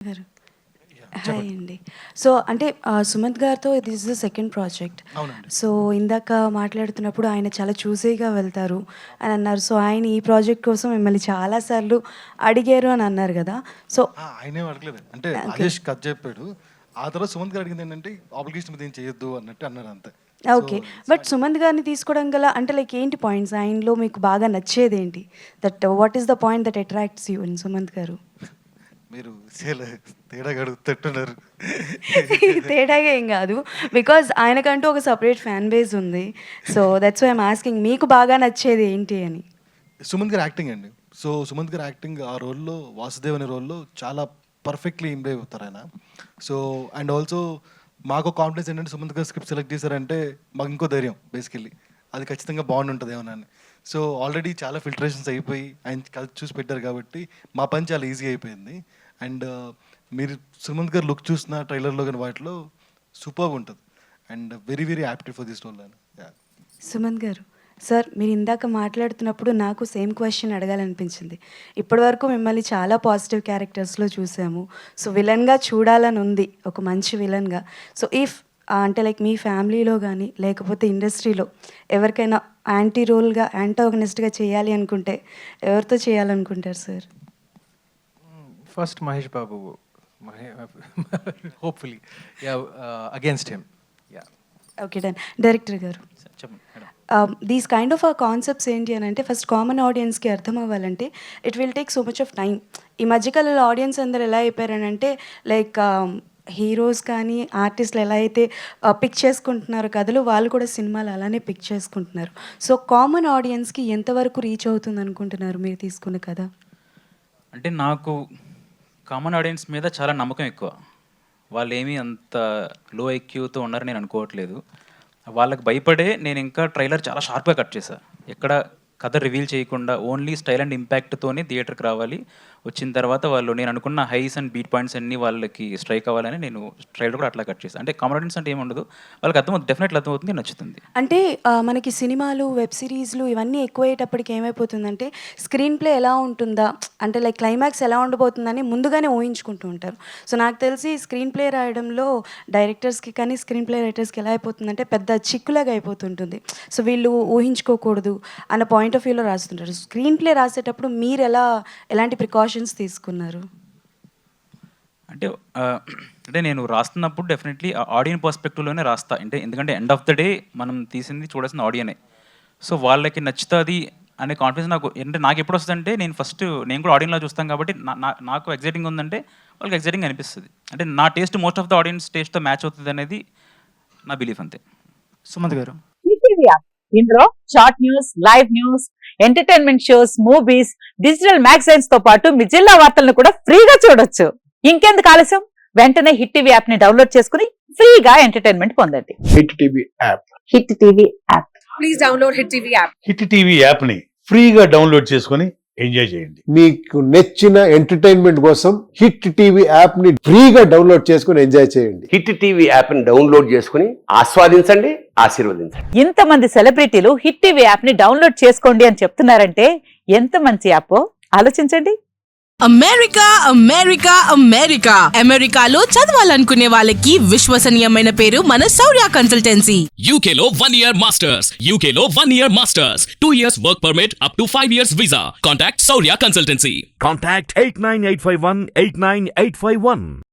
గారు. హాయ్ అండి. సో, అంటే సుమంత్ గారితో this is the second project. అవునండి. సో, ఇందాక మాట్లాడుతున్నప్పుడు ఆయన చాలా చూసీగా వెళ్తారు అని అన్నారు. సో, ఆయన ఈ ప్రాజెక్ట్ కోసం మిమ్మల్ని చాలా సార్లు అడిగారు అని అన్నారు గదా! సో ఆయనేం అడగలేదు. అంటే ఓకే. రాజేష్ కథ చెప్పాడు. ఆ తర్వాత సుమంత్ గారు అడిగింది ఏంటంటే ఆబ్లిగేషన్ మీద ఏం చేయొద్దు అన్నట్టు అన్నారు అంతే. ఓకే. బట్ సుమంత్ గారిని తీసుకోవడం గల అంటే లైక్ ఏంటి పాయింట్స్? ఆయనలో మీకు బాగా నచ్చేదేంటి? That what is the point that attracts you in Sumanth గారు? మీరు చాలా తేడాగా అడుగుతున్నారు. తేడాగా ఏం గాదు. బికాజ్ ఆయనకంటూ ఒక సెపరేట్ ఫ్యాన్ బేస్ ఉంది. So, that's why I'm asking మీకు బాగా నచ్చేది ఏంటి అని? సుమంత్ గారి యాక్టింగ్ అండి. సో, సుమంత్ గారి యాక్టింగ్ ఆ రోల్‌లో వాసుదేవ్ అనే రోల్‌లో చాలా పర్ఫెక్ట్‌లీ ఇంప్రూవ్ అవుతారు ఆయన. సో, అండ్ ఆల్సో మాకు కాన్ఫిడెన్స్ ఏంటంటే సుమంత్ గారు స్క్రిప్ట్ సెలెక్ట్ చేశారంటే మాకు ఇంకో ధైర్యం బేసికల్లీ. అది ఖచ్చితంగా బాగుంటుందేమోనని. సో, ఆల్రెడీ చాలా ఫిల్టరేషన్స్ అయిపోయి ఆయన కథ చూసి పెట్టారు కాబట్టి మా పని చాలా ఈజీ అయిపోయింది. అండ్ మీరు సుమంత్ గారు లుక్ చూసిన ట్రైలర్‌లో గాని వాటిలో సూపర్బ్ ఉంటది. And very very apt for this role అని. యాహ్! సుమంత్ గారు, సార్ మీరు ఇందాక మాట్లాడుతున్నప్పుడు నాకు సేమ్ క్వెషన్ అడగాలనిపించింది. ఇప్పటివరకు మిమ్మల్ని చాలా పాజిటివ్ క్యారెక్టర్స్‌లో చూసాము. సో, విలన్‌గా చూడాలని ఉంది. ఒక మంచి విలన్‌గా. సో, ఇఫ్ అంటే లైక్ మీ ఫ్యామిలీలో గానీ, లేకపోతే ఇండస్ట్రీలో ఎవరికైనా యాంటీ రోల్‌గా, యాంటాగనిస్ట్‌గా చేయాలి అనుకుంటే ఎవరితో చేయాలనుకుంటారు sir? First, Mahesh Babu. Hopefully. Yeah, against him. Yeah. Okay done. Director గారు, చెప్పండి madam. These kind of concepts ఏంటి అని అంటే ఫస్ట్ కామన్ ఆడియన్స్కి అర్థం అవ్వాలంటే it will take so much of time. ఈ మధ్యకాలంలో ఆడియన్స్ అందరు ఎలా అయిపోయారనంటే లైక్ హీరోస్ కానీ ఆర్టిస్టులు ఎలా అయితే పిక్ చేసుకుంటున్నారో కథలు, వాళ్ళు కూడా సినిమాలు అలానే పిక్ చేసుకుంటున్నారు. సో, కామన్ ఆడియన్స్కి ఎంతవరకు రీచ్ అవుతుంది అనుకుంటున్నారు మీరు తీసుకున్న కథ? అంటే నాకు కామన్ ఆడియన్స్ మీద చాలా నమ్మకం ఎక్కువ. వాళ్ళేమీ అంత లో ఐక్యూతో ఉన్నారని నేను అనుకోవట్లేదు. వాళ్ళకి భయపడే నేను ఇంకా ట్రైలర్ చాలా షార్ప్గా కట్ చేశా. ఎక్కడ కథ రివీల్ చేయకుండా ఓన్లీ స్టైల్ అండ్ ఇంపాక్ట్తోనే థియేటర్కి రావాలి. వచ్చిన తర్వాత వాళ్ళు నేను అనుకున్న హైస్ అండ్ బీట్ పాయింట్స్ అన్నీ వాళ్ళకి స్ట్రైక్ అవ్వాలని నేను ట్రైలర్ కూడా అట్లా కట్ చేశాను. అంటే కామన్ ఆడియన్స్ అంటే ఏముండదు, వాళ్ళకి అర్థమవుతుంది, డెఫినెట్లీ అర్థమవుతుంది, నచ్చుతుంది. అంటే మనకి సినిమాలు, వెబ్ సిరీస్లు ఇవన్నీ ఎక్కువయ్యేటప్పటికి ఏమైపోతుందంటే స్క్రీన్ ప్లే ఎలా ఉంటుందా, అంటే లైక్ క్లైమాక్స్ ఎలా ఉండబోతుందని ముందుగానే ఊహించుకుంటూ ఉంటారు. సో, నాకు తెలిసి స్క్రీన్ ప్లే రాయడంలో డైరెక్టర్స్కి కానీ స్క్రీన్ ప్లే రైటర్స్కి ఎలా అయిపోతుందంటే పెద్ద చిక్కులాగా అయిపోతుంటుంది. సో, వీళ్ళు ఊహించుకోకూడదు అన్న పాయింట్ ఆఫ్ వ్యూలో రాస్తుంటారు. స్క్రీన్ ప్లే రాసేటప్పుడు మీరు ఎలాంటి ప్రికాషన్స్ తీసుకున్నారు? అంటే అంటే నేను రాస్తున్నప్పుడు డెఫినెట్లీ ఆడియన్ పర్స్పెక్టివ్లోనే రాస్తా. అంటే ఎందుకంటే ఎండ్ ఆఫ్ ద డే మనం తీసింది చూడాల్సిన ఆడియనే. సో, వాళ్ళకి నచ్చుతుంది అనే కాన్ఫిడెన్స్ నాకు ఎప్పుడు వస్తుందంటే నేను కూడా ఆడియన్లో చూస్తాను కాబట్టి నాకు ఎగ్జైటింగ్ ఉందంటే వాళ్ళకి ఎగ్జైటింగ్ అనిపిస్తుంది. అంటే నా taste most of the audience టేస్ట్తో మ్యాచ్ అవుతుంది అనేది నా బిలీఫ్ అంతే. సుమంత్ గారు. ఈటీవీ యాప్ ఇందులో short news, live news, entertainment shows, movies, digital magazines తో పాటు మీ జిల్లా వార్తలను కూడా ఫ్రీగా చూడొచ్చు. ఇంకెందుకు ఆలస్యం, వెంటనే హిట్ టీవీ యాప్ ని డౌన్లోడ్ చేసుకుని ఫ్రీగా ఎంటర్టైన్మెంట్ పొందండి. Hit TV app. Hit TV app. Please download hit TV app. Hit TV app ని ఫ్రీగా డౌన్లోడ్ చేసుకొని ఎంజాయ్ చేయండి. మీకు నచ్చిన ఎంటర్టైన్మెంట్ కోసం హిట్ టీవీ యాప్ ని ఫ్రీగా డౌన్లోడ్ చేసుకొని ఎంజాయ్ చేయండి. హిట్ టీవీ యాప్ ని డౌన్లోడ్ చేసుకుని ఆస్వాదించండి, ఆశీర్వదించండి. ఇంతమంది సెలబ్రిటీలు హిట్ టీవీ యాప్ ని డౌన్లోడ్ చేసుకోండి అని చెప్తున్నారంటే ఎంత మంచి యాప్ ఆలోచించండి. అమెరికా అమెరికా అమెరికా అమెరికాలో చదవాలనుకునే వాళ్ళకి విశ్వసనీయమైన పేరు మన శౌర్య కన్సల్టెన్సీ. UK లో 1 year masters. UK లో 1 year masters. 2 years work permit up to 5 years visa. Contact Saurya Consultancy. Contact 89851 89851.